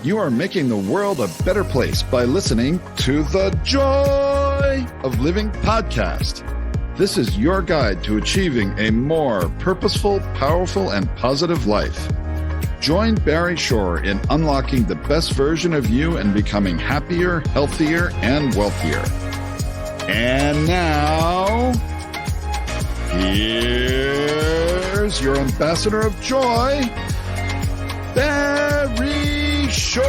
You are making the world a better place by listening to the Joy of Living podcast. This is your guide to achieving a more purposeful, powerful, and positive life. Join Barry Shore in unlocking the best version of you and becoming happier, healthier, and wealthier. And now, here's your ambassador of joy, Barry Shore.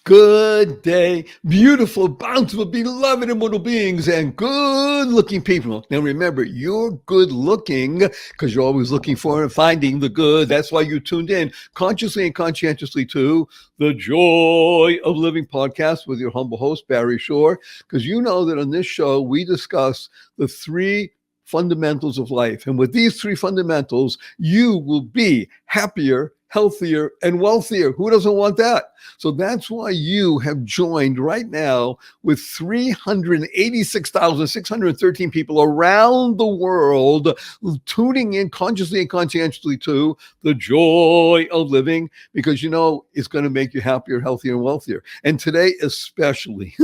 Good day, beautiful, bountiful, beloved, immortal beings, and good-looking people. Now remember, you're good-looking because you're always looking for and finding the good. That's why you tuned in consciously and conscientiously to the Joy of Living podcast with your humble host, Barry Shore, because you know that on this show, we discuss the three fundamentals of life. And with these three fundamentals, you will be happier, healthier, and wealthier. Who doesn't want that? So that's why you have joined right now with 386,613 people around the world tuning in consciously and conscientiously to the Joy of Living, because you know it's going to make you happier, healthier, and wealthier. And today especially,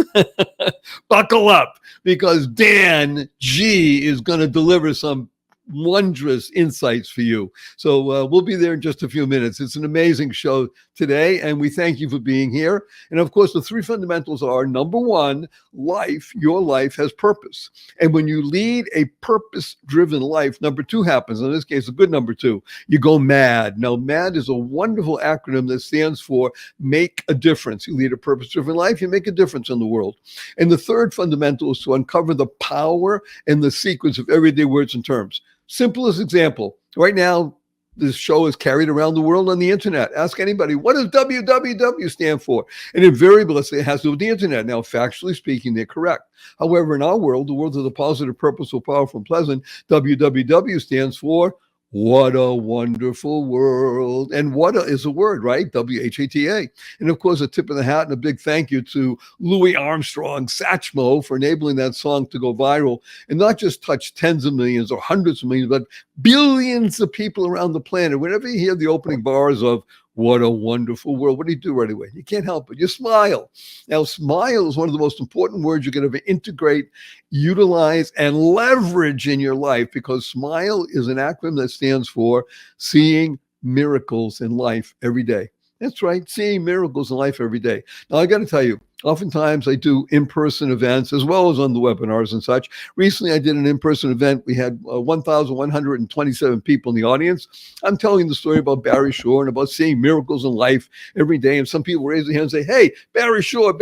buckle up, because Dan G is going to deliver some wondrous insights for you. So we'll be there in just a few minutes. It's an amazing show today, and we thank you for being here. And of course, the three fundamentals are: number one, your life has purpose. And when you lead a purpose-driven life, number two happens. In this case, a good number two, you go MAD. Now, MAD is a wonderful acronym that stands for make a difference. You lead a purpose-driven life, you make a difference in the world. And the third fundamental is to uncover the power and the secrets of everyday words and terms. Simplest example, right now, this show is carried around the world on the internet. Ask anybody, what does www stand for? And invariably, it has to do with the internet. Now, factually speaking, they're correct. However, in our world, the world of the positive, purposeful, powerful, and pleasant, www stands for what a wonderful world. And what is a word, right? WHATA. And of course, a tip of the hat and a big thank you to Louis Armstrong, Satchmo, for enabling that song to go viral and not just touch tens of millions or hundreds of millions, but billions of people around the planet. Whenever you hear the opening bars of what a wonderful world, what do you do right away? You can't help it. You smile. Now, smile is one of the most important words you're going to integrate, utilize, and leverage in your life, because SMILE is an acronym that stands for seeing miracles in life every day. That's right, seeing miracles in life every day. Now, I got to tell you, oftentimes I do in-person events as well as on the webinars and such. Recently, I did an in-person event. We had 1,127 people in the audience. I'm telling the story about Barry Shore and about seeing miracles in life every day. And some people raise their hands and say, hey, Barry Shore, I've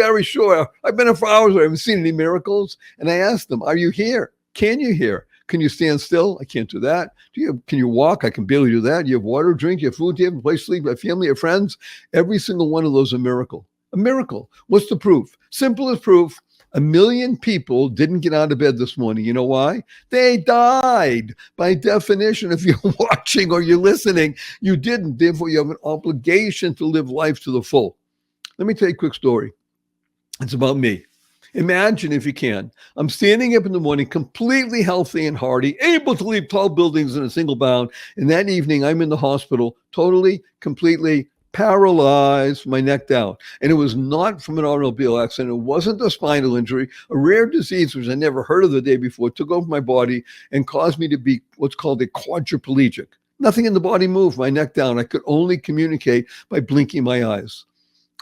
been here for hours. I haven't seen any miracles. And I asked them, are you here? Can you hear? Can you stand still? I can't do that. Can you walk? I can barely do that. You have water, drink, you have food, you have a place to sleep, you have family, you have friends. Every single one of those is a miracle. A miracle. What's the proof? Simple as proof. 1 million people didn't get out of bed this morning. You know why? They died. By definition, if you're watching or you're listening, you didn't. Therefore, you have an obligation to live life to the full. Let me tell you a quick story. It's about me. Imagine, if you can, I'm standing up in the morning, completely healthy and hearty, able to leap tall buildings in a single bound. And that evening, I'm in the hospital, totally, completely paralyzed, my neck down. And it was not from an automobile accident. It wasn't a spinal injury. A rare disease, which I never heard of the day before, took over my body and caused me to be what's called a quadriplegic. Nothing in the body moved, my neck down. I could only communicate by blinking my eyes.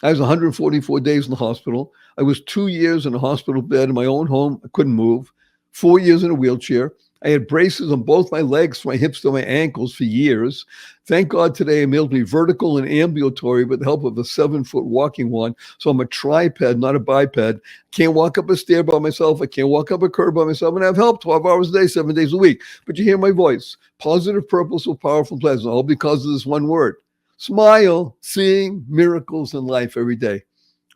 I was 144 days in the hospital. I was 2 years in a hospital bed in my own home. I couldn't move. 4 years in a wheelchair. I had braces on both my legs, from my hips to my ankles, for years. Thank God today I'm able to be vertical and ambulatory with the help of a 7-foot walking one. So I'm a triped, not a biped. Can't walk up a stair by myself. I can't walk up a curb by myself. And I have help 12 hours a day, 7 days a week. But you hear my voice. Positive, purposeful, powerful, pleasant. All because of this one word. Smile, seeing miracles in life every day.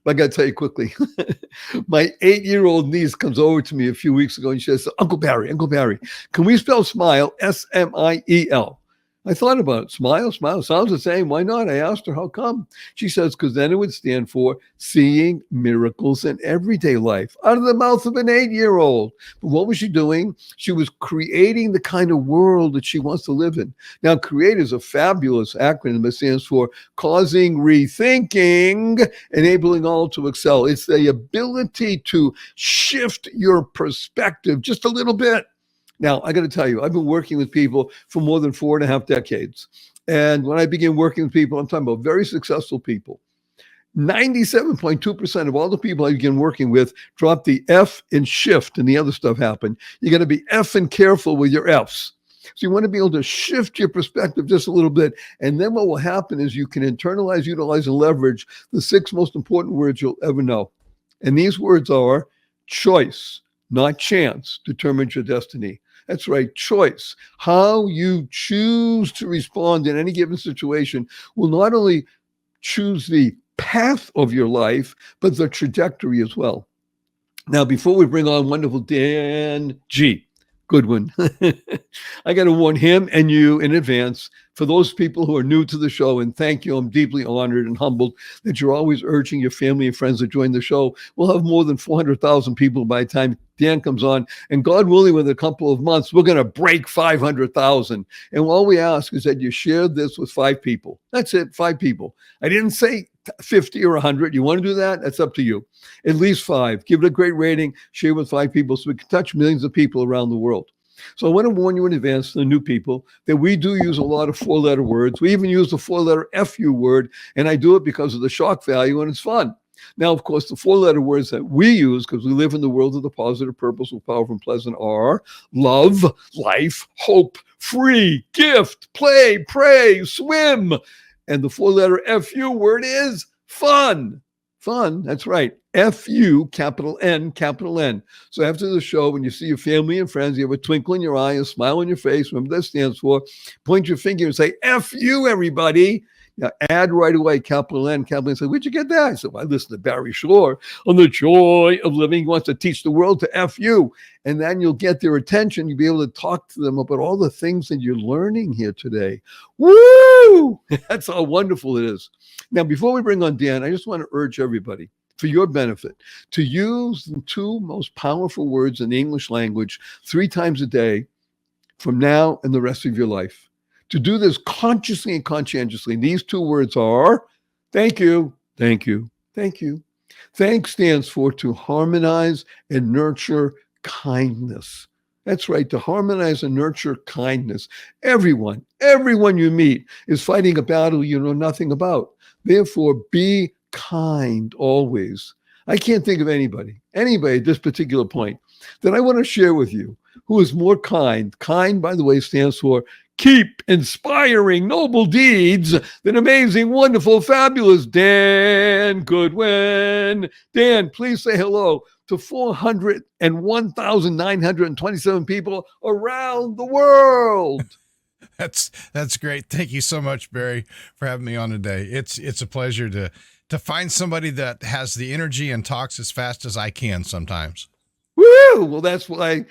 But I got to tell you quickly, my 8-year-old niece comes over to me a few weeks ago and she says, Uncle Barry, can we spell smile, S-M-I-E-L? I thought about it. Smile, smile. Sounds the same. Why not? I asked her, how come? She says, because then it would stand for seeing miracles in everyday life out of the mouth of an 8-year-old. But what was she doing? She was creating the kind of world that she wants to live in. Now, CREATE is a fabulous acronym that stands for causing rethinking, enabling all to excel. It's the ability to shift your perspective just a little bit. Now, I got to tell you, I've been working with people for more than 4.5 decades. And when I begin working with people, I'm talking about very successful people. 97.2% of all the people I begin working with drop the F in shift and the other stuff happen. You got to be effing careful with your Fs. So you want to be able to shift your perspective just a little bit. And then what will happen is you can internalize, utilize, and leverage the 6 most important words you'll ever know. And these words are choice, not chance, determines your destiny. That's right, choice. How you choose to respond in any given situation will not only choose the path of your life, but the trajectory as well. Now, before we bring on wonderful Dan Goodwin, I got to warn him and you in advance for those people who are new to the show, and thank you. I'm deeply honored and humbled that you're always urging your family and friends to join the show. We'll have more than 400,000 people by the time Dan comes on, and God willing, within a couple of months, we're going to break 500,000. And all we ask is that you share this with 5 people. That's it, 5 people. I didn't say 50 or 100. You want to do that? That's up to you. At least 5. Give it a great rating. Share with 5 people so we can touch millions of people around the world. So I want to warn you in advance, the new people, that we do use a lot of 4-letter words. We even use the 4-letter FU word, and I do it because of the shock value, and it's fun. Now, of course, the 4-letter words that we use, because we live in the world of the positive, purposeful, powerful, and pleasant, are love, life, hope, free, gift, play, pray, swim. And the 4-letter FU word is fun. Fun, that's right. FU, capital N, capital N. So after the show, when you see your family and friends, you have a twinkle in your eye, a smile on your face, remember that stands for, point your finger and say, FU, everybody. Now, add right away, capital N, capital N. Say, where'd you get that? I said, well, I listened to Barry Shore on The Joy of Living. He wants to teach the world to FU. And then you'll get their attention. You'll be able to talk to them about all the things that you're learning here today. Woo! That's how wonderful it is. Now, before we bring on Dan, I just want to urge everybody, for your benefit, to use the 2 most powerful words in the English language 3 times a day from now and the rest of your life. To do this consciously and conscientiously, these 2 words are thank you, thank you, thank you. Thanks stands for to harmonize and nurture kindness. That's right, to harmonize and nurture kindness. Everyone you meet is fighting a battle you know nothing about. Therefore, be kind always. I can't think of anybody at this particular point that I want to share with you who is more kind. Kind, by the way, stands for keep inspiring noble deeds than amazing, wonderful, fabulous Dan Goodwin. Dan, please say hello to 401,927 people around the world. That's great. Thank you so much, Barry, for having me on today. It's a pleasure to find somebody that has the energy and talks as fast as I can sometimes. Woo! Well, that's why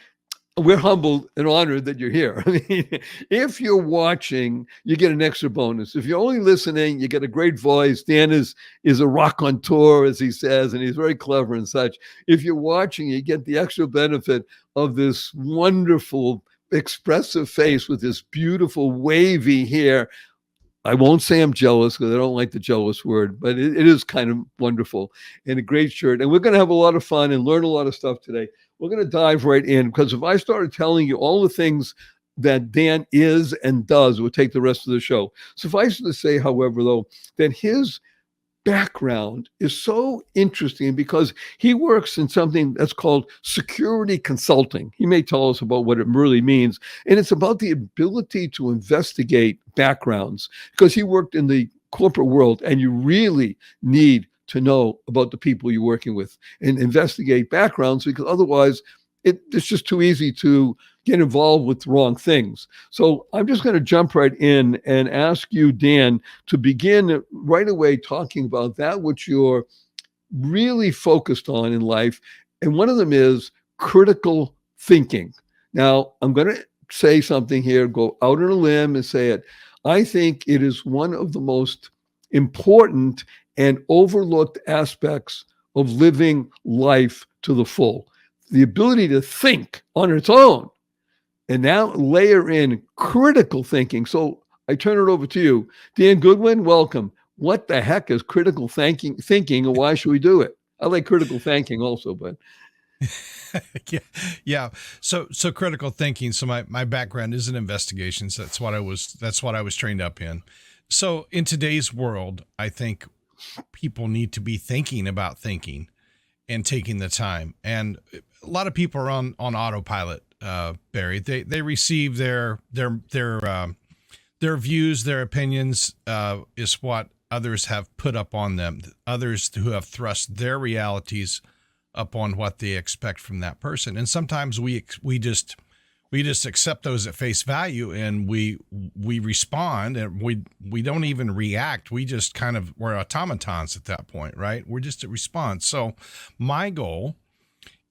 we're humbled and honored that you're here. I mean, if you're watching, you get an extra bonus. If you're only listening, you get a great voice. Dan is a raconteur, as he says, and he's very clever and such. If you're watching, you get the extra benefit of this wonderful, expressive face with this beautiful, wavy hair. I won't say I'm jealous because I don't like the jealous word, but it is kind of wonderful, and a great shirt. And we're going to have a lot of fun and learn a lot of stuff today. We're going to dive right in, because if I started telling you all the things that Dan is and does, it would take the rest of the show. Suffice it to say, however, though, that his background is so interesting because he works in something that's called security consulting. He may tell us about what it really means. And it's about the ability to investigate backgrounds, because he worked in the corporate world, and you really need to know about the people you're working with and investigate backgrounds, because otherwise it's just too easy to get involved with wrong things. So I'm just going to jump right in and ask you, Dan, to begin right away talking about that which you're really focused on in life. And one of them is critical thinking. Now, I'm going to say something here, go out on a limb and say it. I think it is one of the most important and overlooked aspects of living life to the full. The ability to think on its own and now layer in critical thinking. So I turn it over to you. Dan Goodwin, welcome. What the heck is critical thinking and why should we do it? I like critical thinking also, but yeah. So critical thinking. So my background is in investigations. That's what I was trained up in. So in today's world, I think people need to be thinking about thinking and taking the time. And a lot of people are on autopilot, Barry. They receive their views, their opinions, is what others have put up on them. Others who have thrust their realities upon what they expect from that person. And sometimes we just accept those at face value, and we respond, and we don't even react. We just we're automatons at that point, right? We're just a response. So my goal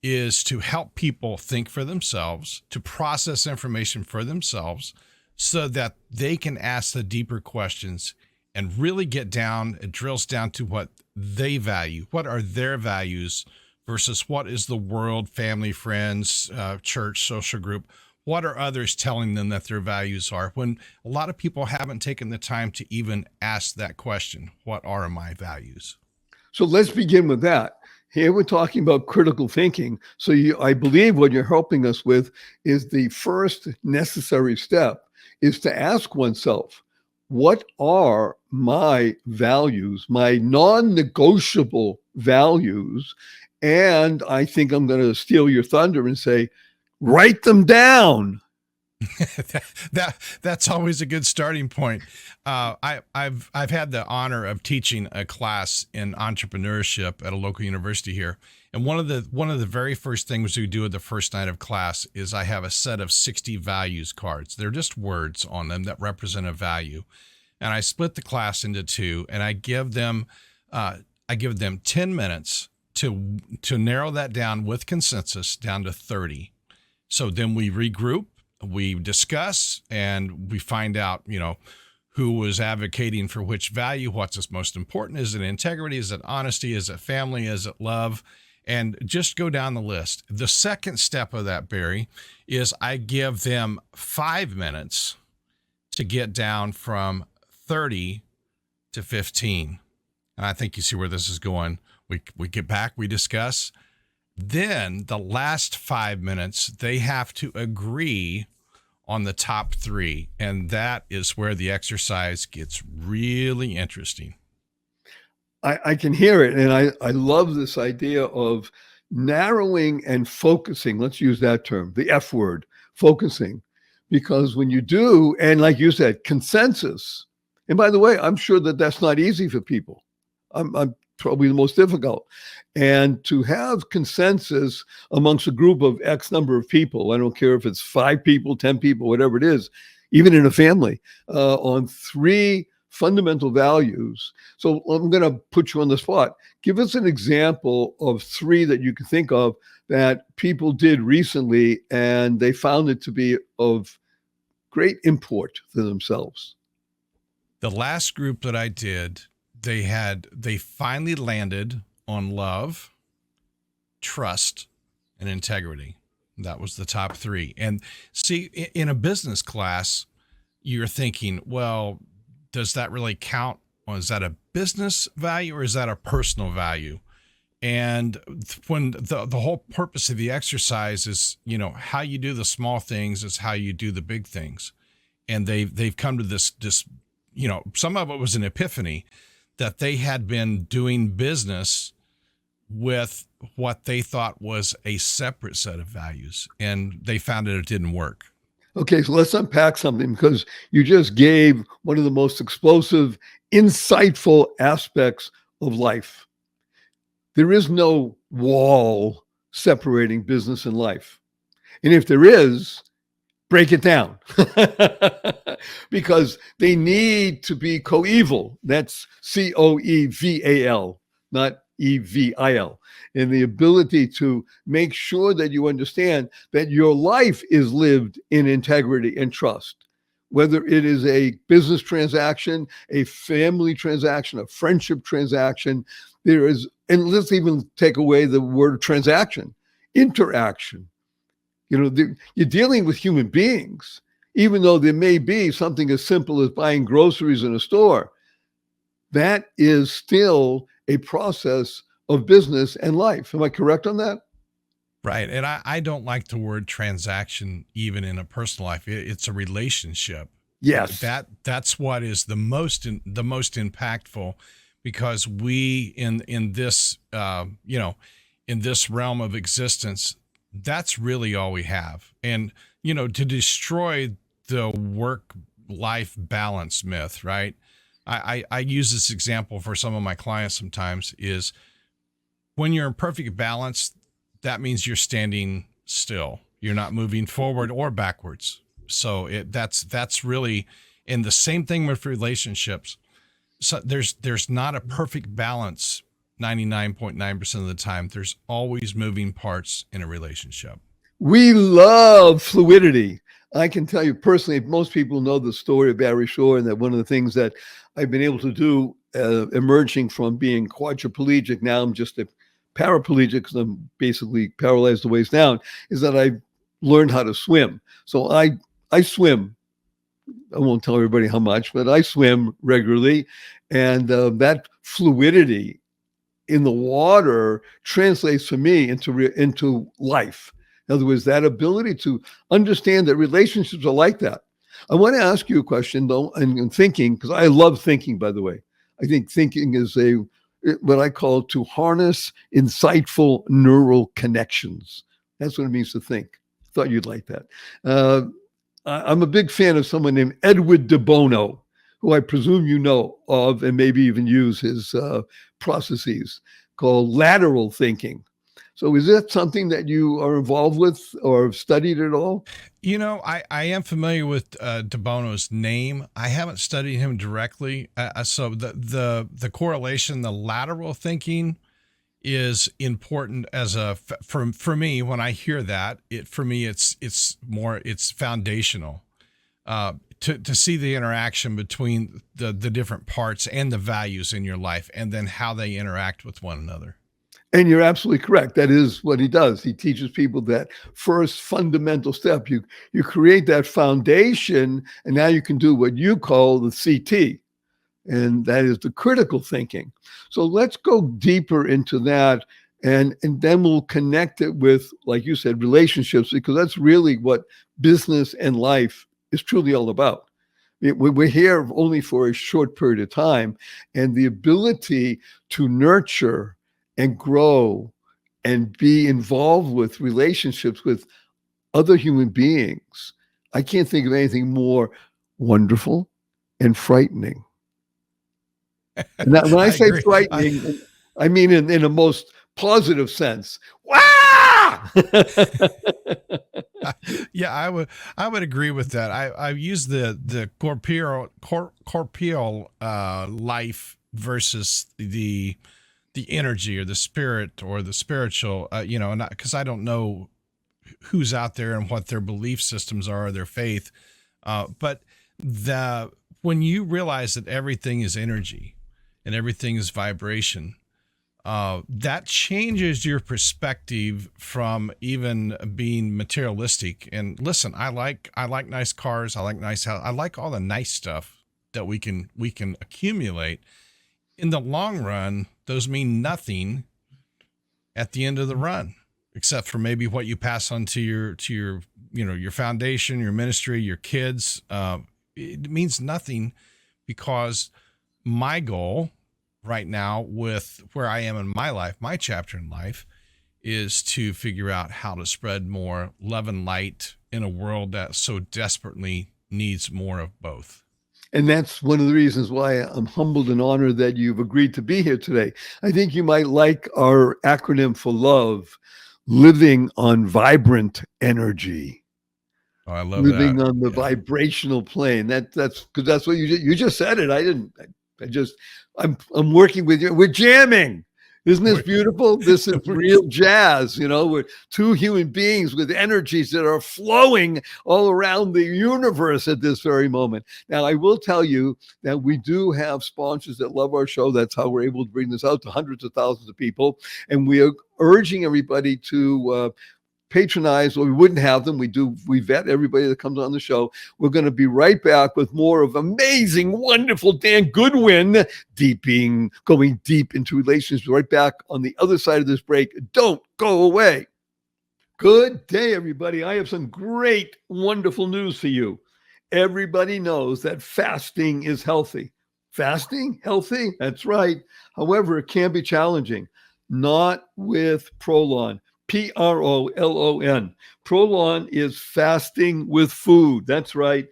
is to help people think for themselves, to process information for themselves so that they can ask the deeper questions and really get down, it drills down to what they value. What are their values versus what is the world, family, friends, church, social group? What are others telling them that their values are? When a lot of people haven't taken the time to even ask that question, what are my values? So let's begin with that. Here we're talking about critical thinking. So I believe what you're helping us with is the first necessary step is to ask oneself, what are my values, my non-negotiable values? And I think I'm going to steal your thunder and say, write them down. That's always a good starting point. I've had the honor of teaching a class in entrepreneurship at a local university here, and one of the very first things we do at the first night of class is I have a set of 60 values cards. They're just words on them that represent a value, and I split the class into two, and I give them 10 minutes to narrow that down with consensus down to 30. So then we regroup. We discuss and we find out, who was advocating for which value, what's most important. Is it integrity? Is it honesty? Is it family? Is it love? And just go down the list. The second step of that, Barry, is I give them 5 minutes to get down from 30 to 15. And I think you see where this is going. We get back, we discuss. Then the last 5 minutes, they have to agree on the top 3. And that is where the exercise gets really interesting. I can hear it. And I love this idea of narrowing and focusing. Let's use that term, the F word, focusing. Because when you do, and like you said, consensus. And by the way, I'm sure that that's not easy for people. I'm probably the most difficult. And to have consensus amongst a group of X number of people, I don't care if it's 5 people, 10 people, whatever it is, even in a family, on 3 fundamental values. So I'm going to put you on the spot. Give us an example of 3 that you can think of that people did recently and they found it to be of great import to themselves. The last group that I did, they finally landed on love, trust, and integrity. That was the top 3. And see, in a business class, you're thinking, well, does that really count? Or is that a business value or is that a personal value? And when the whole purpose of the exercise is, how you do the small things is how you do the big things. And they've come to this, some of it was an epiphany that they had been doing business with what they thought was a separate set of values, and they found that it didn't work. Okay, so let's unpack something because you just gave one of the most explosive, insightful aspects of life. There is no wall separating business and life. And if there is, break it down because they need to be coeval. That's COEVAL, not evil, and the ability to make sure that you understand that your life is lived in integrity and trust. Whether it is a business transaction, a family transaction, a friendship transaction, there is, and let's even take away the word transaction, interaction. You're dealing with human beings, even though there may be something as simple as buying groceries in a store. That is still a process of business and life. Am I correct on that? Right. And I don't like the word transaction even in a personal life. It's a relationship. Yes. That's what is the most impactful, because we in this in this realm of existence, that's really all we have. And to destroy the work life balance myth, right? I use this example for some of my clients sometimes, is when you're in perfect balance, that means you're standing still. You're not moving forward or backwards. So that's really, and the same thing with relationships. So there's not a perfect balance 99.9% of the time. There's always moving parts in a relationship. We love fluidity. I can tell you personally, most people know the story of Barry Shore, and that one of the things that I've been able to do, emerging from being quadriplegic, now I'm just a paraplegic because I'm basically paralyzed the waist down, is that I learned how to swim. So I swim. I won't tell everybody how much, but I swim regularly, and that fluidity in the water translates for me into life. In other words, that ability to understand that relationships are like that. I want to ask you a question, though, and thinking, because I love thinking, by the way. I think thinking is what I call to harness insightful neural connections. That's what it means to think. Thought you'd like that. I'm a big fan of someone named Edward de Bono, who I presume you know of and maybe even use his processes, called lateral thinking. So is that something that you are involved with or have studied at all? I am familiar with De Bono's name. I haven't studied him directly. So the correlation, the lateral thinking, is important as for me. When I hear that, it's foundational. To see the interaction between the different parts and the values in your life, and then how they interact with one another. And you're absolutely correct. That is what he does. He teaches people that first fundamental step. You create that foundation, and now you can do what you call the CT, and that is the critical thinking. So let's go deeper into that, and then we'll connect it with, like you said, relationships, because that's really what business and life is truly all about. We're here only for a short period of time, and the ability to nurture and grow and be involved with relationships with other human beings, I can't think of anything more wonderful and frightening. And that, when I say agree. frightening, I mean in a most positive sense. Wow! Yeah, I would agree with that. I use the corporeal life versus the energy or the spirit or the spiritual, because I don't know who's out there and what their belief systems are, or their faith. But when you realize that everything is energy and everything is vibration, that changes your perspective from even being materialistic. And listen, I like nice cars. I like nice house. I like all the nice stuff that we can accumulate. In the long run, those mean nothing at the end of the run, except for maybe what you pass on to your foundation, your ministry, your kids. It means nothing, because my goal right now, with where I am in my life, my chapter in life, is to figure out how to spread more love and light in a world that so desperately needs more of both. And that's one of the reasons why I'm humbled and honored that you've agreed to be here today. I think you might like our acronym for love: living on vibrant energy. Oh, I love living that. on the vibrational plane. That's because that's what you just said it. I'm working with you. We're jamming. Isn't this beautiful? This is real jazz. We're two human beings with energies that are flowing all around the universe at this very moment. Now, I will tell you that we do have sponsors that love our show. That's how we're able to bring this out to hundreds of thousands of people. And we are urging everybody to patronize, or we wouldn't have them. We vet everybody that comes on the show. We're going to be right back with more of amazing, wonderful Dan Goodwin, going deep into relationships, right back on the other side of this break. Don't go away. Good day, everybody. I have some great, wonderful news for you. Everybody knows that fasting is healthy. Fasting? Healthy? That's right. However, it can be challenging. Not with Prolon. Prolon. Prolon is fasting with food. That's right.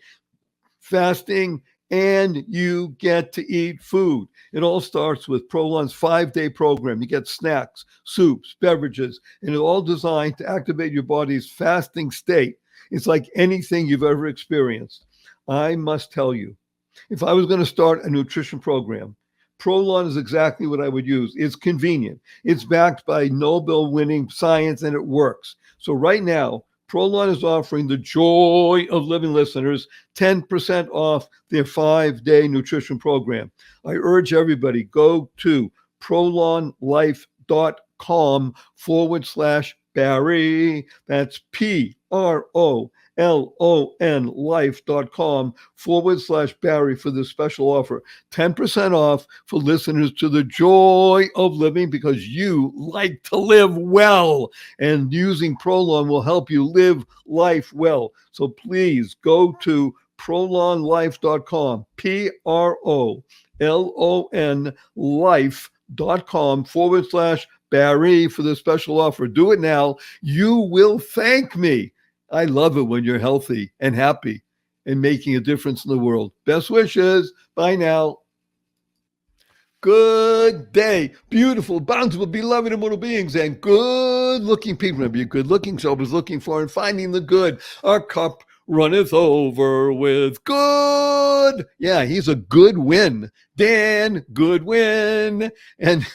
Fasting, and you get to eat food. It all starts with Prolon's 5-day program. You get snacks, soups, beverages, and it's all designed to activate your body's fasting state. It's like anything you've ever experienced. I must tell you, if I was going to start a nutrition program, Prolon is exactly what I would use. It's convenient. It's backed by Nobel-winning science, and it works. So right now, Prolon is offering the Joy of Living listeners 10% off their 5-day nutrition program. I urge everybody, go to prolonlife.com/Barry. That's PROLON life.com/Barry for this special offer. 10% off for listeners to the Joy of Living, because you like to live well, and using Prolon will help you live life well. So please go to prolonlife.com, PROLON life.com/Barry for this special offer. Do it now. You will thank me. I love it when you're healthy and happy and making a difference in the world. Best wishes. Bye now. Good day, beautiful, bountiful, beloved, immortal beings, and good-looking people. Be a good-looking, so I was looking for and finding the good. Our cup runneth over with good. Yeah, he's a good win. Dan Goodwin. And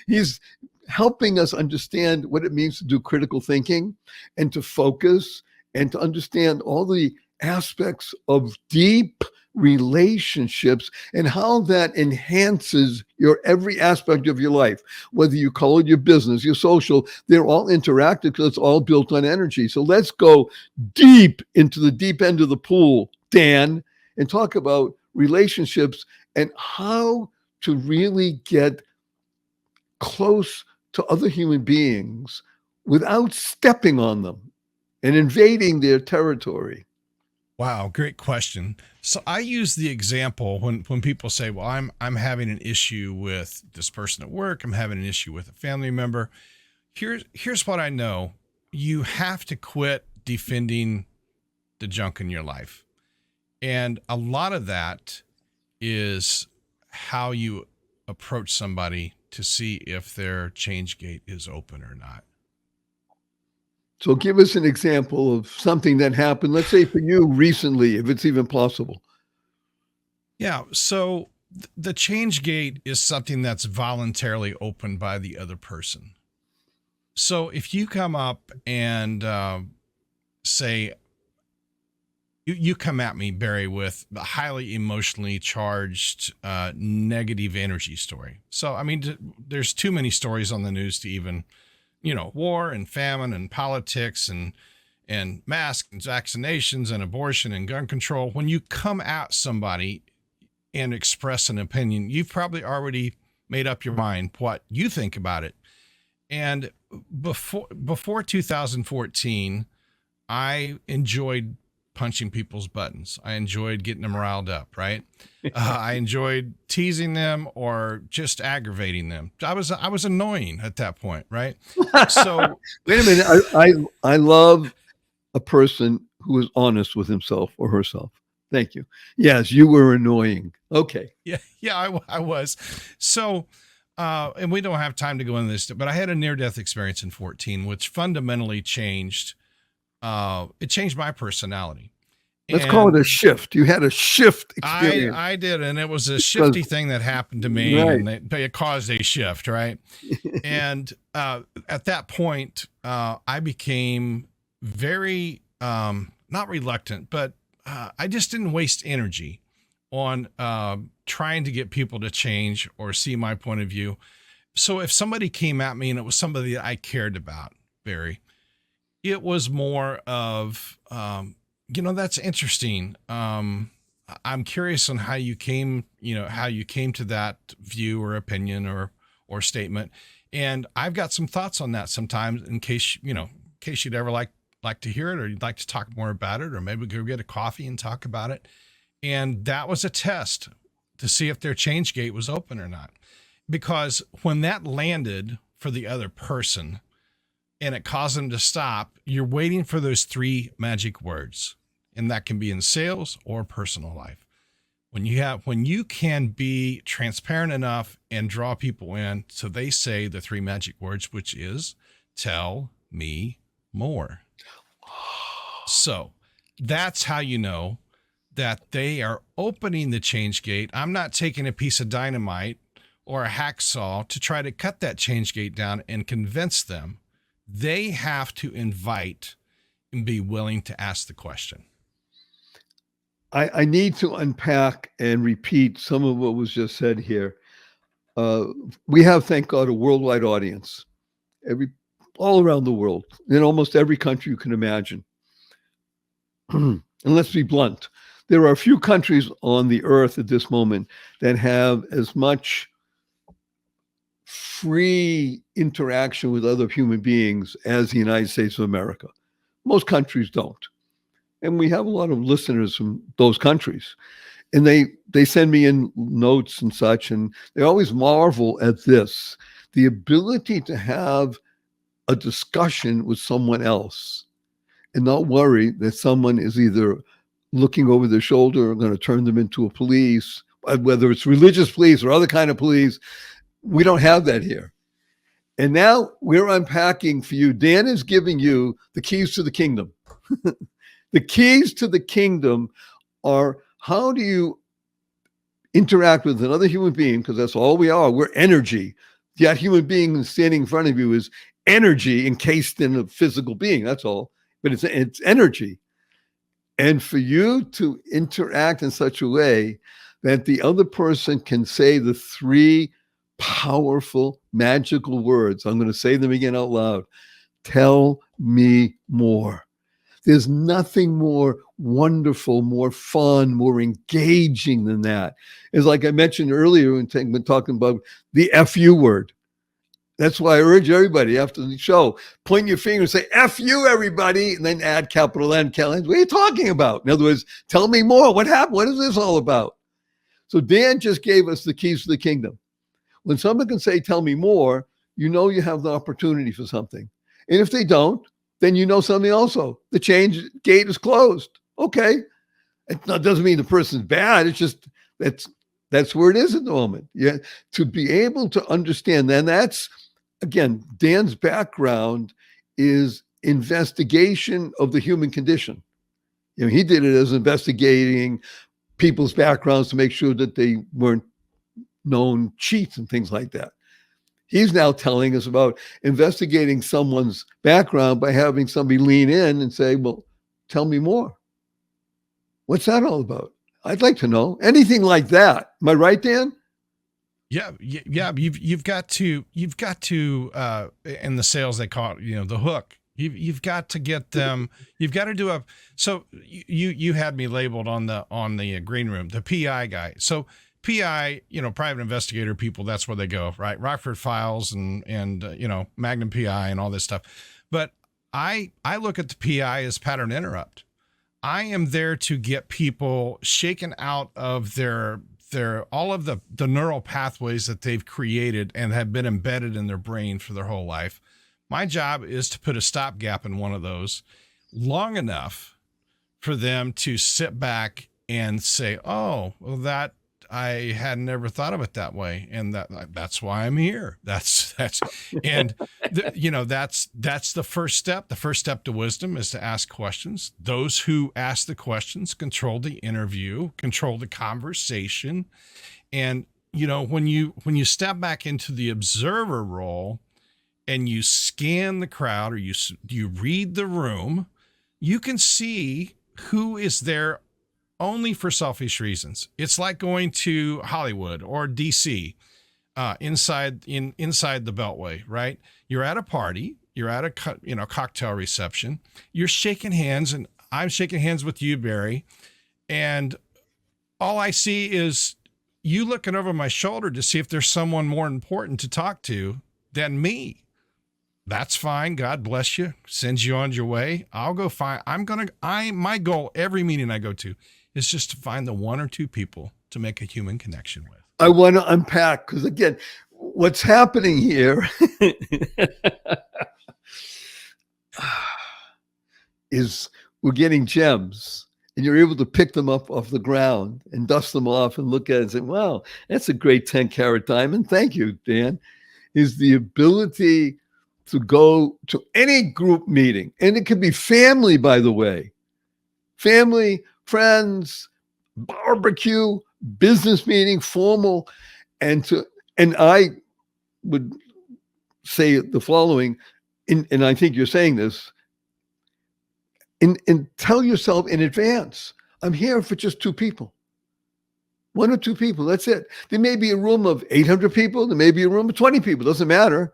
he's helping us understand what it means to do critical thinking and to focus and to understand all the aspects of deep relationships and how that enhances your every aspect of your life. Whether you call it your business, your social, they're all interactive because it's all built on energy. So let's go deep into the deep end of the pool, Dan, and talk about relationships and how to really get close to other human beings without stepping on them and invading their territory. Wow, great question. So I use the example when people say, well, I'm having an issue with this person at work, I'm having an issue with a family member. Here's what I know. You have to quit defending the junk in your life. And a lot of that is how you approach somebody to see if their change gate is open or not. So give us an example of something that happened, let's say for you recently, if it's even possible. Yeah. So the change gate is something that's voluntarily opened by the other person. So if you come up and say, you come at me, Barry, with a highly emotionally charged, negative energy story. So, I mean, there's too many stories on the news to even, war and famine and politics and masks and vaccinations and abortion and gun control. When you come at somebody and express an opinion, you've probably already made up your mind what you think about it. And before 2014, I enjoyed punching people's buttons. I enjoyed getting them riled up, right? I enjoyed teasing them or just aggravating them. I was annoying at that point, right? So wait a minute. I love a person who is honest with himself or herself. Thank you. Yes, you were annoying. Okay. Yeah, I was. So, and we don't have time to go into this, but I had a near-death experience in 2014, which fundamentally changed. It changed my personality. Let's call it a shift. You had a shift experience. I did, and it was a Because- shifty thing that happened to me, Right. and it caused a shift, right? And at that point, I became very not reluctant, but I just didn't waste energy on trying to get people to change or see my point of view. So if somebody came at me and it was somebody that I cared about, Barry, it was more of, that's interesting. I'm curious on how you came to that view or opinion or statement. And I've got some thoughts on that sometimes in case you'd ever like to hear it, or you'd like to talk more about it, or maybe go get a coffee and talk about it. And that was a test to see if their change gate was open or not. Because when that landed for the other person and it caused them to stop, you're waiting for those 3 magic words. And that can be in sales or personal life. When you can be transparent enough and draw people in, so they say the 3 magic words, which is tell me more. So that's how you know that they are opening the change gate. I'm not taking a piece of dynamite or a hacksaw to try to cut that change gate down and convince them. They have to invite and be willing to ask the question. I need to unpack and repeat some of what was just said here. We have, thank God, a worldwide audience, all around the world, in almost every country you can imagine. And let's be blunt. There are a few countries on the earth at this moment that have as much free interaction with other human beings as the United States of America. Most countries don't. And we have a lot of listeners from those countries. And they send me in notes and such, and they always marvel at this, the ability to have a discussion with someone else and not worry that someone is either looking over their shoulder or going to turn them into a police, whether it's religious police or other kind of police. We don't have that here. And now we're unpacking for you. Dan is giving you the keys to the kingdom. The keys to the kingdom are, how do you interact with another human being? Because that's all we are. We're energy. That human being standing in front of you is energy encased in a physical being. That's all. But it's energy. And for you to interact in such a way that the other person can say the 3 powerful, magical words. I'm going to say them again out loud. Tell me more. There's nothing more wonderful, more fun, more engaging than that. It's like I mentioned earlier when talking about the FU word. That's why I urge everybody after the show, point your finger and say, F you, everybody, and then add capital N. What are you talking about? In other words, tell me more. What happened? What is this all about? So Dan just gave us the keys to the kingdom. When someone can say, tell me more, you know you have the opportunity for something. And if they don't, then you know something also. The change gate is closed. Okay. It doesn't mean the person's bad. It's just that's where it is at the moment. Yeah. To be able to understand, and that's, again, Dan's background is investigation of the human condition. You know, he did it as investigating people's backgrounds to make sure that they weren't known cheats and things like that. He's now telling us about investigating someone's background by having somebody lean in and say, well, tell me more. What's that all about? I'd like to know. Anything like that. Am I right, Dan? Yeah. You've got to in the sales, they call it, the hook. You've got to get them. You've got to do so you had me labeled on the green room, the PI guy. So PI, private investigator people, that's where they go, right? Rockford Files and Magnum PI and all this stuff. But I look at the PI as pattern interrupt. I am there to get people shaken out of their all of the neural pathways that they've created and have been embedded in their brain for their whole life. My job is to put a stopgap in one of those long enough for them to sit back and say, oh, well, I had never thought of it that way, and that's why I'm here. And that's the first step. The first step to wisdom is to ask questions. Those who ask the questions control the interview, control the conversation, and when you step back into the observer role and you scan the crowd, or you read the room, you can see who is there only for selfish reasons. It's like going to Hollywood or DC, inside the Beltway, right? You're at a party, you're at a cocktail reception, you're shaking hands, and I'm shaking hands with you, Barry, and all I see is you looking over my shoulder to see if there's someone more important to talk to than me. That's fine. God bless you. Sends you on your way. I'll go find, my goal every meeting I go to is just to find the one or two people to make a human connection with. I want to unpack, because again, what's happening here is we're getting gems, and you're able to pick them up off the ground and dust them off and look at it and say, wow, that's a great 10-carat diamond. Thank you, Dan. Is the ability to go to any group meeting, and it could be family, by the way, family, friends, barbecue, business meeting, formal, and I would say the following, and I think you're saying this, and tell yourself in advance, I'm here for just two people. One or two people, that's it. There may be a room of 800 people, there may be a room of 20 people, doesn't matter.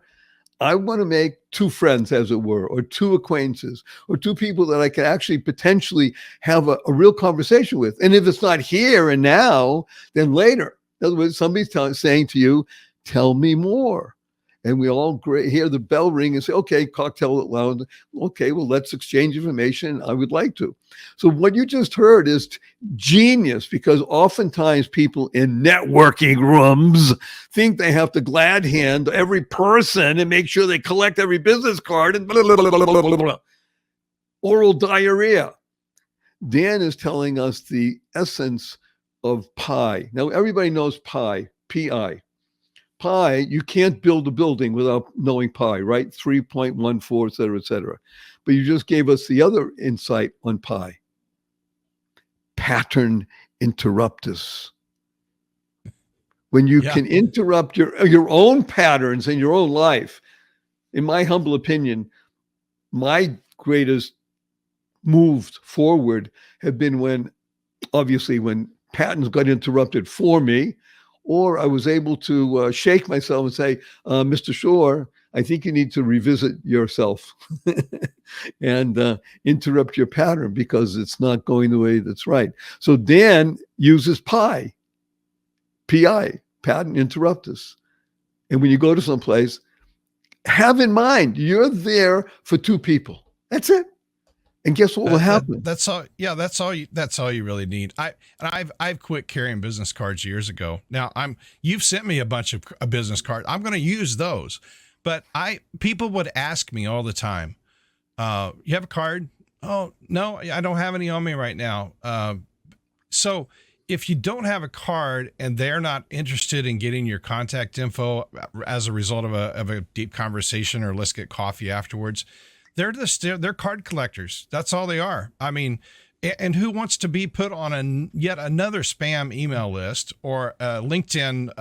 I want to make two friends, as it were, or two acquaintances, or two people that I can actually potentially have a real conversation with. And if it's not here and now, then later. In other words, somebody's saying to you, tell me more. And we all hear the bell ring and say, okay, cocktail lounge. Okay, well, let's exchange information. I would like to. So what you just heard is genius, because oftentimes people in networking rooms think they have to glad hand every person and make sure they collect every business card and blah, blah, blah, blah, blah, blah, blah. Oral diarrhea. Dan is telling us the essence of pi. Now, everybody knows pi, P-I. Pi, you can't build a building without knowing pi, right? 3.14, et cetera, et cetera. But you just gave us the other insight on pi. Pattern interruptus. When you can interrupt your own patterns in your own life, in my humble opinion, my greatest moves forward have been when patterns got interrupted for me, or I was able to shake myself and say, Mr. Shore, I think you need to revisit yourself and interrupt your pattern, because it's not going the way that's right. So Dan uses PI, pattern interruptus. And when you go to someplace, have in mind, you're there for two people. That's it. And guess what will happen? That's all. Yeah, that's all you really need. I've quit carrying business cards years ago. Now you've sent me a bunch of business cards. I'm going to use those, but people would ask me all the time, "You have a card?" "Oh, no, I don't have any on me right now." So if you don't have a card and they're not interested in getting your contact info as a result of a deep conversation, or let's get coffee afterwards, they're card collectors. That's all they are. I mean, and who wants to be put on yet another spam email list or a LinkedIn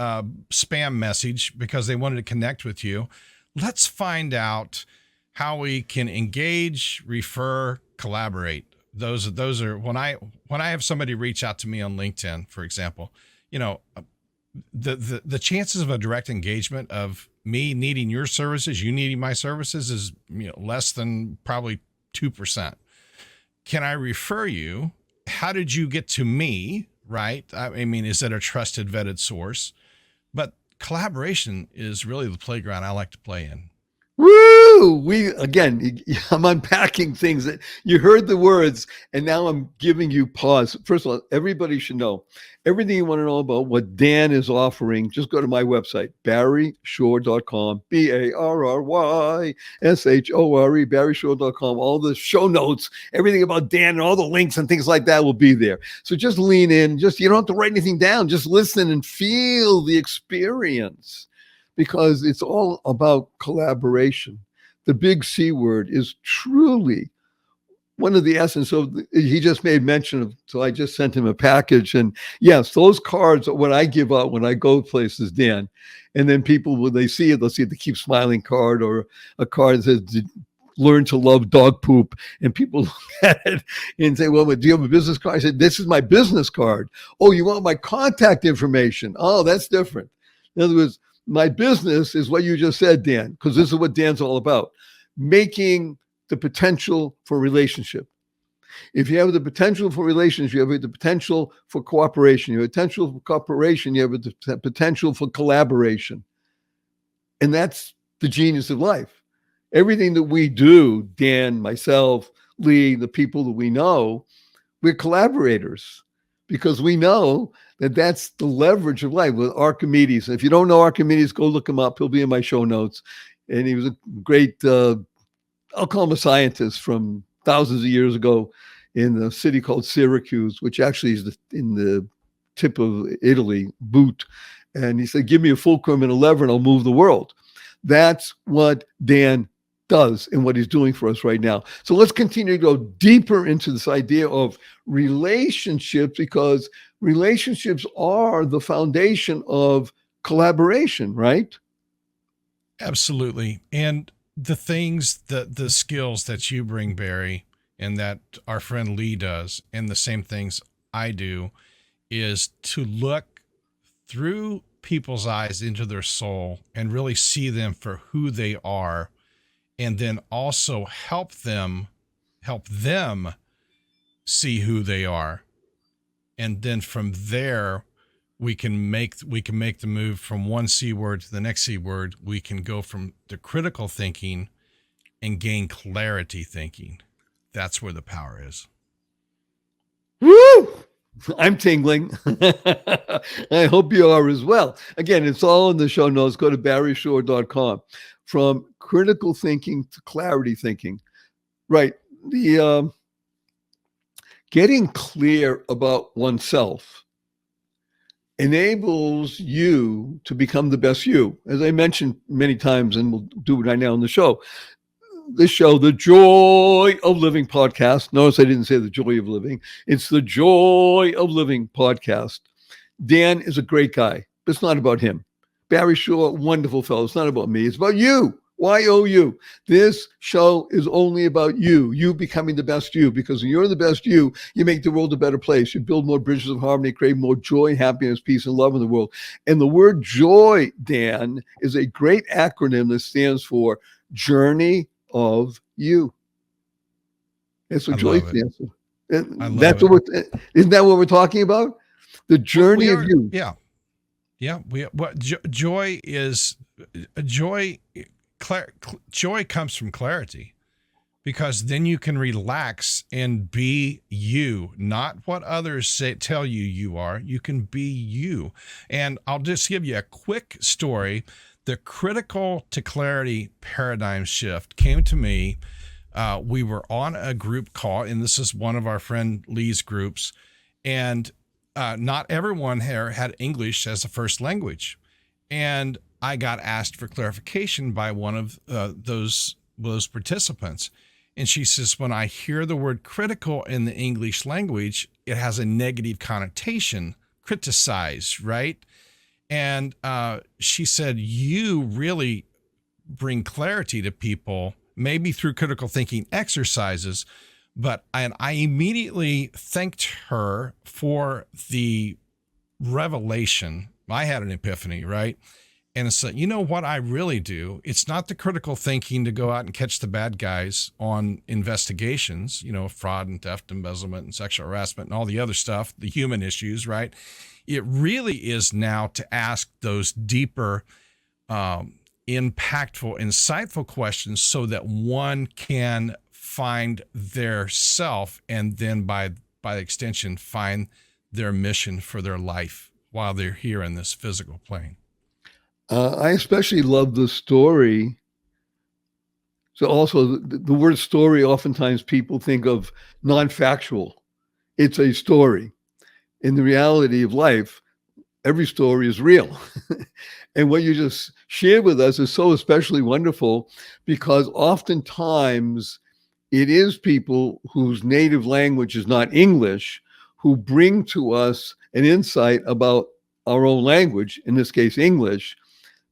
spam message because they wanted to connect with you? Let's find out how we can engage, refer, collaborate. Those are when I have somebody reach out to me on LinkedIn, for example, the chances of a direct engagement of me needing your services, you needing my services, is less than probably 2%. Can I refer you? How did you get to me? Right? I mean, is it a trusted, vetted source? But collaboration is really the playground I like to play in. Woo! I'm unpacking things that you heard the words, and now I'm giving you pause. First of all, everybody should know everything you want to know about what Dan is offering. Just go to my website, barryshore.com, BarryShore, barryshore.com. All the show notes, everything about Dan and all the links and things like that will be there. So just lean in, you don't have to write anything down. Just listen and feel the experience, because it's all about collaboration. The big C word is truly one of the essence of, he just made mention of, so I just sent him a package. And yes, those cards are what I give out when I go places, Dan. And then people, when they see it, they'll see the Keep Smiling card, or a card that says, learn to love dog poop. And people look at it and say, well, do you have a business card? I said, this is my business card. Oh, you want my contact information? Oh, that's different. In other words, my business is what you just said, Dan, because this is what Dan's all about, making the potential for relationship. If you have the potential for relationship, you have the potential for cooperation. You have the potential for cooperation. You have the potential for collaboration. And that's the genius of life. Everything that we do, Dan, myself, Lee, the people that we know, we're collaborators, because we know that that's the leverage of life. With Archimedes, if you don't know Archimedes, go look him up. He'll be in my show notes. And he was a great, I'll call him a scientist from thousands of years ago in a city called Syracuse, which actually is in the tip of Italy, boot. And he said, give me a fulcrum and a lever and I'll move the world. That's what Dan does and what he's doing for us right now. So let's continue to go deeper into this idea of relationships, because relationships are the foundation of collaboration, right? Absolutely. And the things, the skills that you bring, Barry, and that our friend Lee does, and the same things I do, is to look through people's eyes into their soul and really see them for who they are, and then also help them see who they are. And then from there, we can make the move from one C word to the next C word. We can go from the critical thinking and gain clarity thinking. That's where the power is. Woo! I'm tingling. I hope you are as well. Again, it's all in the show notes. Go to barryshore.com. From critical thinking to clarity thinking. Right. The getting clear about oneself enables you to become the best you. As I mentioned many times, and we'll do it right now on the show, the Joy of Living podcast. Notice I didn't say the joy of living. It's the Joy of Living podcast. Dan is a great guy, but it's not about him. Barry Shore, wonderful fellow. It's not about me. It's about you. YOU. This show is only about you becoming the best you, because when you're the best you make the world a better place. You build more bridges of harmony, create more joy, happiness, peace, and love in the world. And the word joy, Dan, is a great acronym that stands for Journey of You. That's what joy stands for. That's what isn't that what we're talking about? The journey of you. Yeah. Yeah. Joy is joy. Joy comes from clarity, because then you can relax and be you, not what others tell you are. You can be you. And I'll just give you a quick story. The critical to clarity paradigm shift came to me. We were on a group call, and this is one of our friend Lee's groups, and not everyone here had English as a first language. And I got asked for clarification by one of those participants. And she says, when I hear the word critical in the English language, it has a negative connotation, criticize, right? And she said, you really bring clarity to people, maybe through critical thinking exercises. And I immediately thanked her for the revelation. I had an epiphany, right? And it's like, you know what I really do? It's not the critical thinking to go out and catch the bad guys on investigations, fraud and theft, embezzlement and sexual harassment and all the other stuff, the human issues, right? It really is now to ask those deeper impactful, insightful questions so that one can find their self and then by extension find their mission for their life while they're here in this physical plane. I especially love the story. So also the word story, oftentimes people think of non-factual. It's a story. In the reality of life, every story is real. And what you just shared with us is so especially wonderful, because oftentimes it is people whose native language is not English who bring to us an insight about our own language, in this case, English,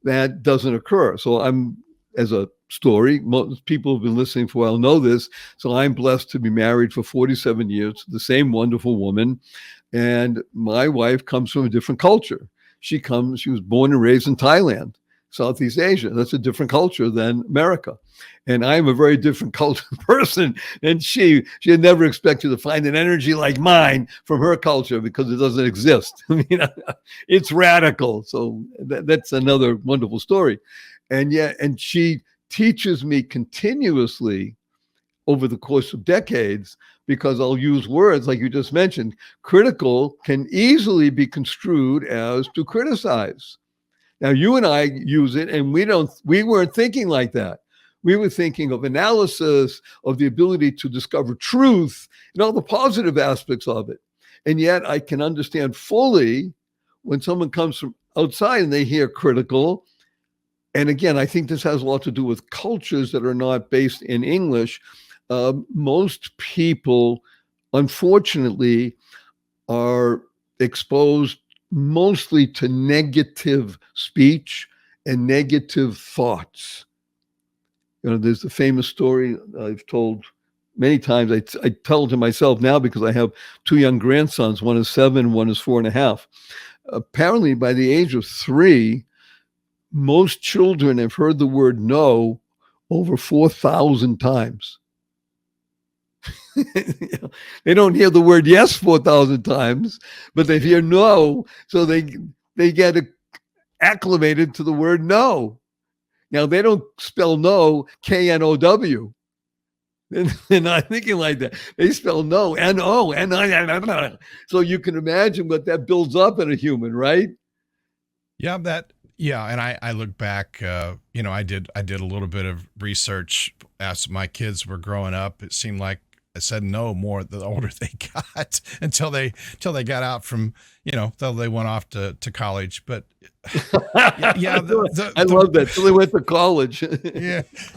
that doesn't occur. So I'm, as a story, most people who've been listening for a while know this. So I'm blessed to be married for 47 years to the same wonderful woman. And my wife comes from a different culture. She was born and raised in Thailand, Southeast Asia. That's a different culture than America. And I'm a very different culture person. And she had never expected to find an energy like mine from her culture, because it doesn't exist. I mean, it's radical. So that's another wonderful story. And she teaches me continuously over the course of decades, because I'll use words like you just mentioned. Critical can easily be construed as to criticize. Now, you and I use it, and we weren't thinking like that. We were thinking of analysis, of the ability to discover truth, and all the positive aspects of it. And yet I can understand fully when someone comes from outside and they hear critical. And again, I think this has a lot to do with cultures that are not based in English. Most people, unfortunately, are exposed mostly to negative speech and negative thoughts. There's the famous story I've told many times. I tell it to myself now because I have two young grandsons. One is 7, one is 4.5. Apparently, by the age of 3, most children have heard the word no over 4,000 times. They don't hear the word yes 4,000 times, but they hear no, so they get acclimated to the word no. Now, they don't spell no K-N-O-W. They're not thinking like that. They spell no N-O, N-I. So you can imagine what that builds up in a human, right? Yeah, and I look back, I did a little bit of research as my kids were growing up. It seemed like I said no more the older they got, until they got out from, till they went off to college. But yeah, I love that. So they went to college.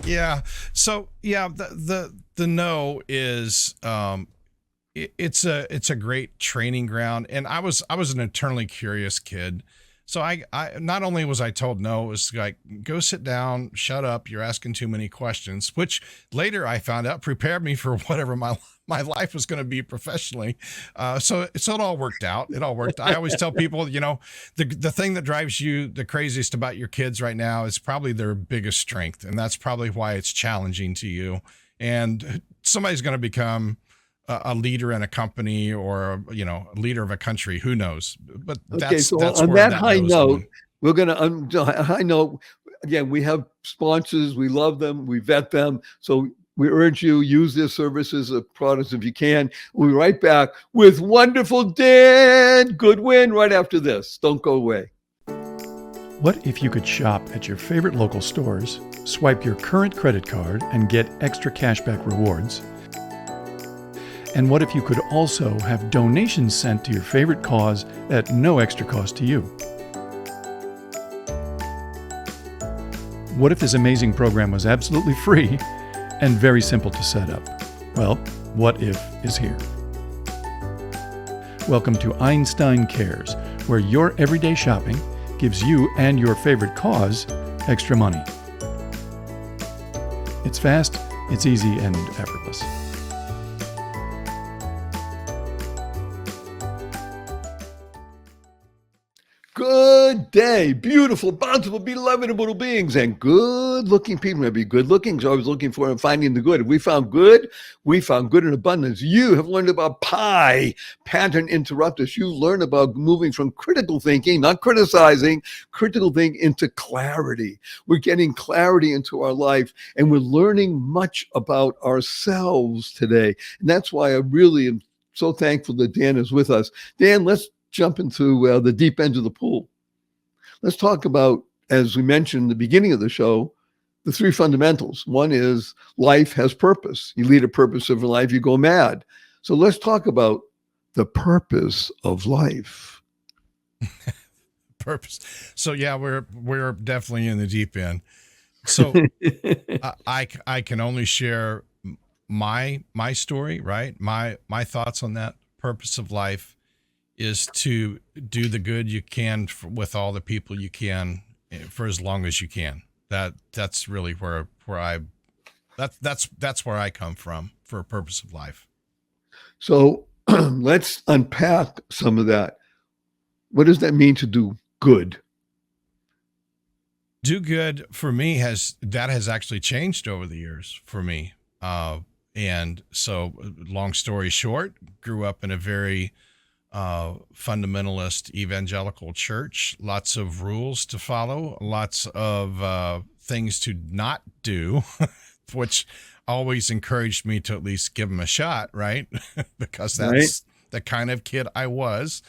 yeah. So yeah, the no is it's a great training ground. And I was an eternally curious kid. So I not only was I told no, it was like, go sit down, shut up, you're asking too many questions, which later I found out prepared me for whatever my life was going to be professionally. So it all worked out. It all worked. I always tell people, the thing that drives you the craziest about your kids right now is probably their biggest strength. And that's probably why it's challenging to you. And somebody's going to become a leader in a company, or a leader of a country. Who knows? But that's on that high note, we're going to high note. Again, we have sponsors. We love them. We vet them. So we urge you, use their services or products if you can. We'll be right back with wonderful Dan Goodwin right after this. Don't go away. What if you could shop at your favorite local stores, swipe your current credit card, and get extra cashback rewards? And what if you could also have donations sent to your favorite cause at no extra cost to you? What if this amazing program was absolutely free and very simple to set up? Well, What If is here. Welcome to Einstein Cares, where your everyday shopping gives you and your favorite cause extra money. It's fast, it's easy, and effortless. Good Good day, beautiful, bountiful, beloved, immortal beings, and good-looking people. Maybe good-looking is always looking for and finding the good. If we found good in abundance. You have learned about PI, pattern interrupters. You learned about moving from critical thinking, not criticizing, critical thinking into clarity. We're getting clarity into our life, and we're learning much about ourselves today. And that's why I really am so thankful that Dan is with us. Dan, let's jump into the deep end of the pool. Let's talk about, as we mentioned in the beginning of the show, the three fundamentals. One is life has purpose. You lead a purpose-driven life, you go mad. So let's talk about the purpose of life. Purpose. So yeah, we're definitely in the deep end. So I can only share my story, right? My thoughts on that. Purpose of life is to do the good you can with all the people you can for as long as you can. That's really where that's where I come from for a purpose of life. So let's unpack some of that. What does that mean to do good? Do good for me has actually changed over the years for me. And so long story short, grew up in a very fundamentalist evangelical church, lots of rules to follow, lots of things to not do, which always encouraged me to at least give them a shot, right? Because that's the kind of kid I was.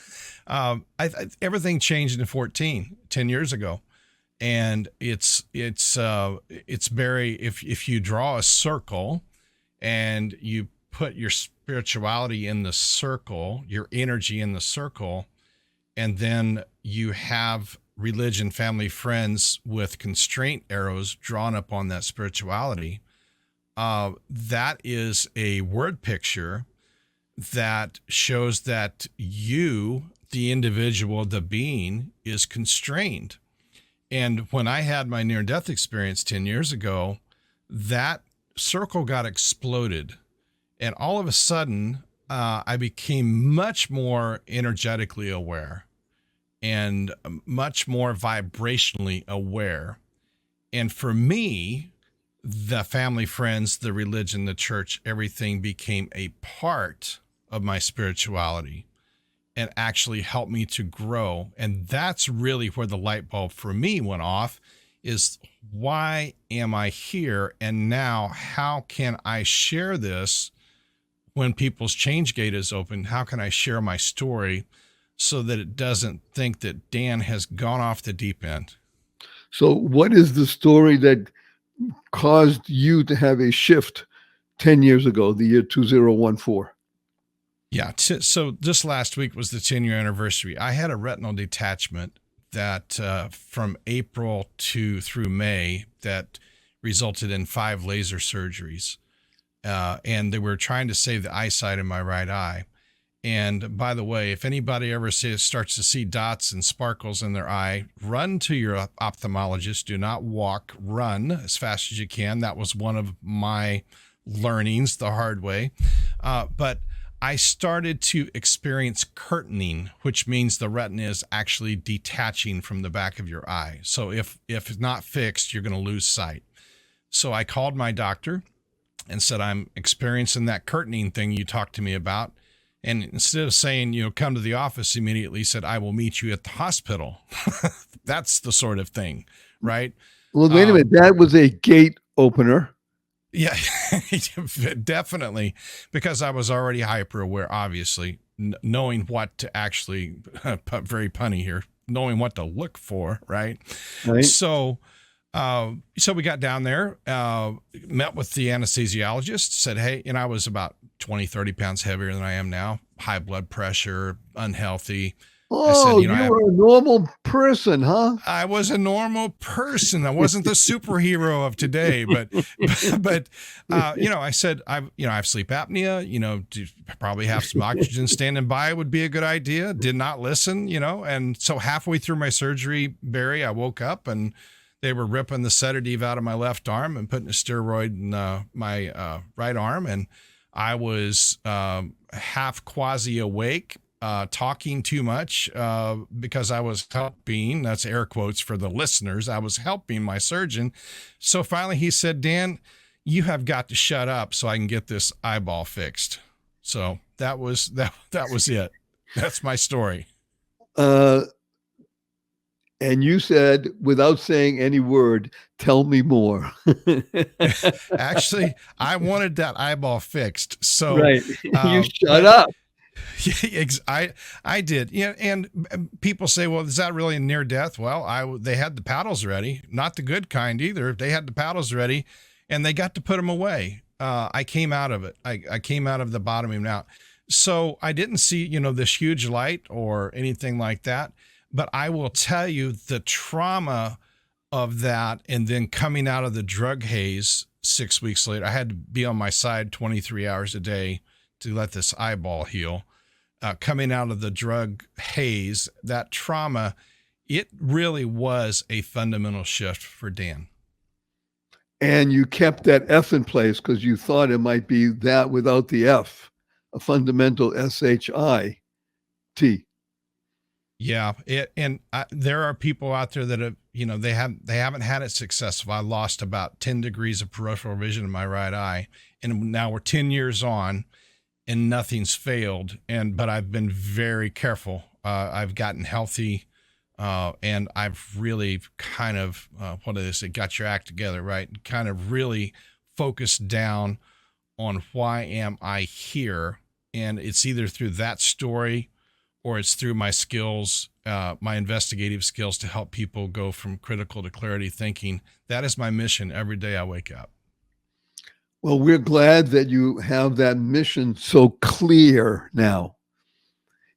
Everything changed in 10 years ago. And it's very, if you draw a circle and you put your spirituality in the circle, your energy in the circle, and then you have religion, family, friends with constraint arrows drawn up on that spirituality, that is a word picture that shows that you, the individual, the being, is constrained. And when I had my near-death experience 10 years ago, that circle got exploded. And all of a sudden, I became much more energetically aware and much more vibrationally aware. And for me, the family, friends, the religion, the church, everything became a part of my spirituality and actually helped me to grow. And that's really where the light bulb for me went off, is why am I here? And now how can I share this when people's change gate is open? How can I share my story so that it doesn't think that Dan has gone off the deep end? So what is the story that caused you to have a shift 10 years ago, the year 2014? Yeah. So this last week was the 10-year anniversary. I had a retinal detachment that from April through May that resulted in 5 laser surgeries. And they were trying to save the eyesight in my right eye. And by the way, if anybody ever starts to see dots and sparkles in their eye, run to your ophthalmologist. Do not walk, run as fast as you can. That was one of my learnings the hard way. But I started to experience curtaining, which means the retina is actually detaching from the back of your eye. So if it's not fixed, you're going to lose sight. So I called my doctor and said, I'm experiencing that curtaining thing you talked to me about. And instead of saying, come to the office immediately, said, I will meet you at the hospital. That's the sort of thing, right? Well, wait a minute. That was a gate opener. Yeah, definitely. Because I was already hyper aware, obviously, knowing what to actually, very punny here, knowing what to look for, right? So we got down there, met with the anesthesiologist, said, hey, I was about 20, 30 pounds heavier than I am now, high blood pressure, unhealthy. Oh, I said, you were a normal person, huh? I was a normal person. I wasn't the superhero of today, but I said, I have sleep apnea, probably have some oxygen standing by would be a good idea. Did not listen, and so halfway through my surgery, Barry, I woke up and they were ripping the sedative out of my left arm and putting a steroid in my right arm. And I was half quasi awake, talking too much because I was helping, that's air quotes for the listeners, I was helping my surgeon. So finally he said, Dan, you have got to shut up so I can get this eyeball fixed. So that was it. That's my story. And you said, without saying any word, tell me more. Actually, I wanted that eyeball fixed. So right. You shut up. I did. Yeah. And people say, well, is that really a near death? Well, they had the paddles ready, not the good kind either. They had the paddles ready and they got to put them away. I came out of it. I came out of the bottoming out. So I didn't see, this huge light or anything like that. But I will tell you the trauma of that. And then coming out of the drug haze 6 weeks later, I had to be on my side 23 hours a day to let this eyeball heal. Coming out of the drug haze, that trauma, it really was a fundamental shift for Dan. And you kept that F in place because you thought it might be that without the F, a fundamental SHIT. Yeah, there are people out there that have, they haven't had it successful. I lost about 10 degrees of peripheral vision in my right eye, and now we're 10 years on, and nothing's failed. But I've been very careful. I've gotten healthy, and I've really kind of got your act together, right? Kind of really focused down on why am I here, and it's either through that story or it's through my skills, my investigative skills to help people go from critical to clarity thinking. That is my mission every day I wake up. Well, we're glad that you have that mission so clear now.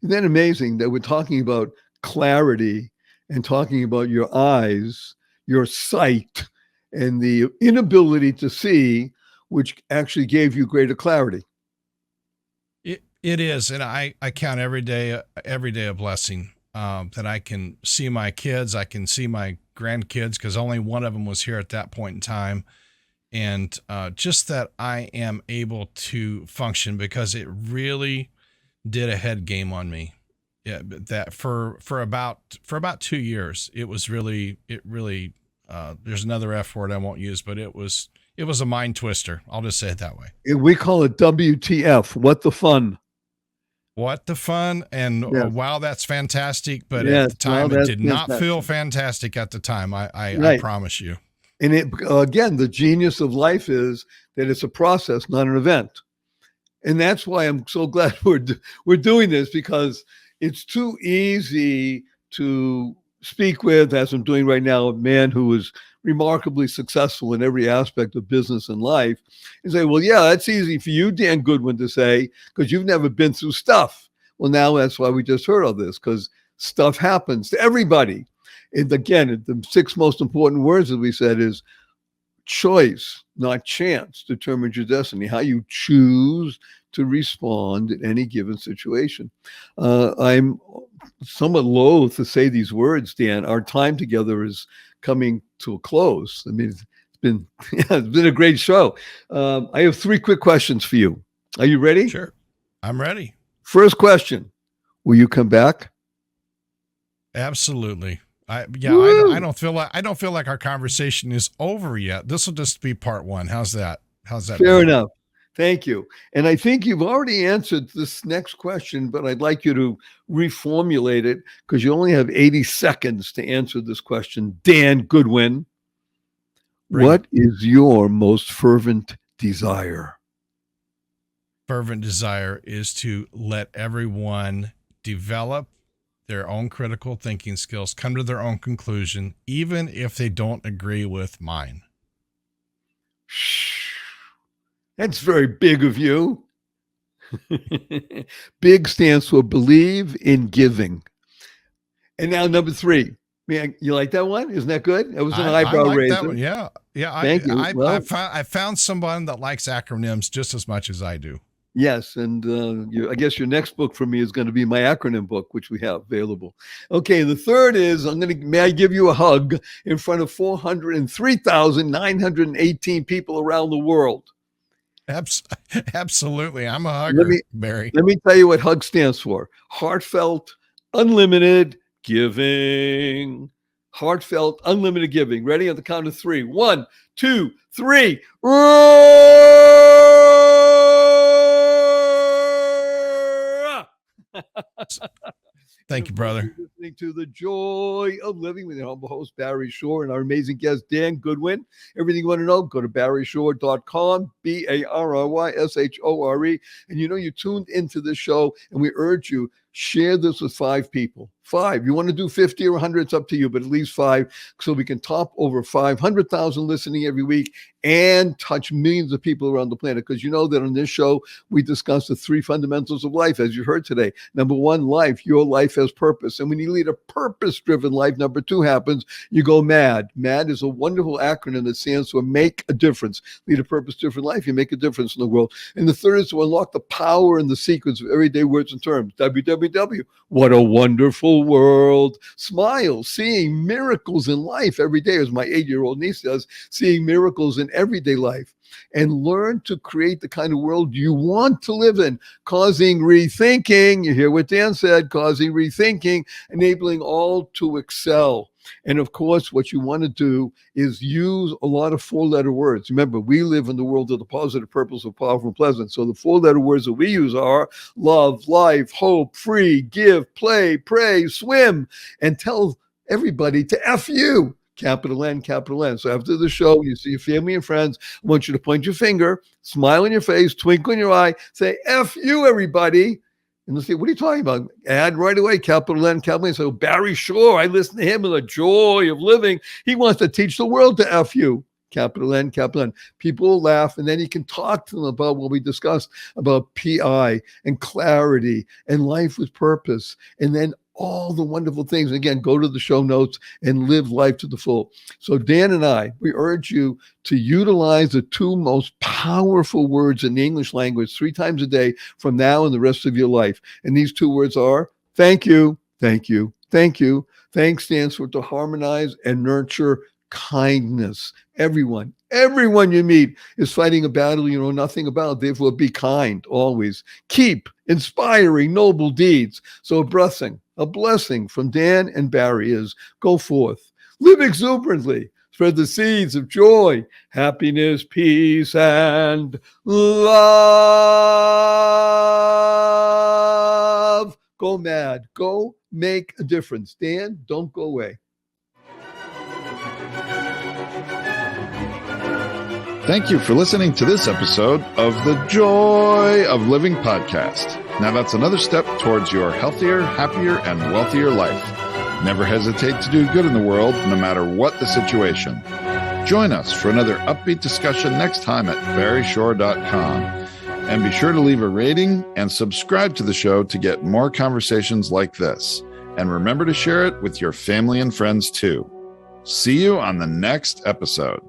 Isn't that amazing that we're talking about clarity and talking about your eyes, your sight, and the inability to see, which actually gave you greater clarity? It is, and I count every day a blessing that I can see my kids, I can see my grandkids, because only one of them was here at that point in time, and just that I am able to function, because it really did a head game on me. Yeah, that for about 2 years, it really there's another F word I won't use, but it was a mind twister. I'll just say it that way. We call it WTF. What the fun? What the fun, and yes. Wow, that's fantastic. But yes, at the time, it did not fantastic. feel fantastic at the time. I promise you. And again, the genius of life is that it's a process, not an event. And that's why I'm so glad we're doing this, because it's too easy to speak with, as I'm doing right now, a man who is remarkably successful in every aspect of business and life, and say, well, yeah, that's easy for you, Dan Goodwin, to say, because you've never been through stuff. Well, now that's why we just heard all this, because stuff happens to everybody. And again, the 6 most important words that we said is choice, not chance, determines your destiny. How you choose to respond in any given situation. I'm somewhat loath to say these words, Dan. Our time together is coming to a close. I mean, it's been a great show. I have 3 quick questions for you. Are you ready? Sure, I'm ready. First question: will you come back? Absolutely. I don't feel like our conversation is over yet. This will just be part 1. How's that? Fair enough. Thank you. And I think you've already answered this next question, but I'd like you to reformulate it, because you only have 80 seconds to answer this question. Dan Goodwin, what is your most fervent desire? Fervent desire is to let everyone develop their own critical thinking skills, come to their own conclusion, even if they don't agree with mine. That's very big of you. Big stands for believe in giving. And now number 3. Man, you like that one? Isn't that good? It was an eyebrow raiser. That one. Yeah. Thank you. I found someone that likes acronyms just as much as I do. Yes, and I guess your next book for me is going to be my acronym book, which we have available. Okay, the third is, may I give you a hug in front of 403,918 people around the world? Absolutely. I'm a Let hugger, me Barry. let me tell you what HUG stands for. Heartfelt, unlimited giving. Heartfelt, unlimited giving. Ready? On the count of three. 1, 2, 3. Thank you, brother. Listening to The Joy of Living with your humble host, Barry Shore, and our amazing guest, Dan Goodwin. Everything you want to know, go to barryshore.com, BARYSHORE. And you tuned into this show, and we urge you, share this with 5 people. 5. You want to do 50 or 100, it's up to you, but at least 5, so we can top over 500,000 listening every week and touch millions of people around the planet. Because you know that on this show, we discuss the 3 fundamentals of life, as you heard today. Number 1, life. Your life has purpose. And when you lead a purpose-driven life, number 2 happens, you go MAD. MAD is a wonderful acronym that stands for make a difference. Lead a purpose-driven life, you make a difference in the world. And the third is to unlock the power and the sequence of everyday words and terms. WWW. What a wonderful world. Smile, seeing miracles in life every day, as my 8-year-old niece does, seeing miracles in everyday life. And learn to create the kind of world you want to live in, causing rethinking. You hear what Dan said, causing rethinking, enabling all to excel. And of course, what you want to do is use a lot of 4-letter words. Remember, we live in the world of the positive, purposeful, powerful, and pleasant. So the 4-letter words that we use are love, life, hope, free, give, play, pray, swim, and tell everybody to F you. Capital N, capital N. So after the show, you see your family and friends. I want you to point your finger, smile on your face, twinkle in your eye, say, F you, everybody. And they'll say, what are you talking about? Add right away, capital N, capital N. So Barry Shore, I listen to him in the joy of living. He wants to teach the world to F you. Capital N, capital N. People will laugh, and then you can talk to them about what we discussed about PI and clarity and life with purpose, and then all the wonderful things. And again, go to the show notes and live life to the full. So Dan and I, we urge you to utilize the 2 most powerful words in the English language 3 times a day from now and the rest of your life. And these 2 words are thank you, thank you, thank you. Thanks stands for to harmonize and nurture kindness. Everyone you meet is fighting a battle you know nothing about. Therefore, be kind always. Keep inspiring noble deeds. So a blessing from Dan and Barry is go forth, live exuberantly, spread the seeds of joy, happiness, peace, and love. Go mad. Go make a difference. Dan, don't go away. Thank you for listening to this episode of the Joy of Living podcast. Now that's another step towards your healthier, happier, and wealthier life. Never hesitate to do good in the world, no matter what the situation. Join us for another upbeat discussion next time at barryshore.com. And be sure to leave a rating and subscribe to the show to get more conversations like this. And remember to share it with your family and friends too. See you on the next episode.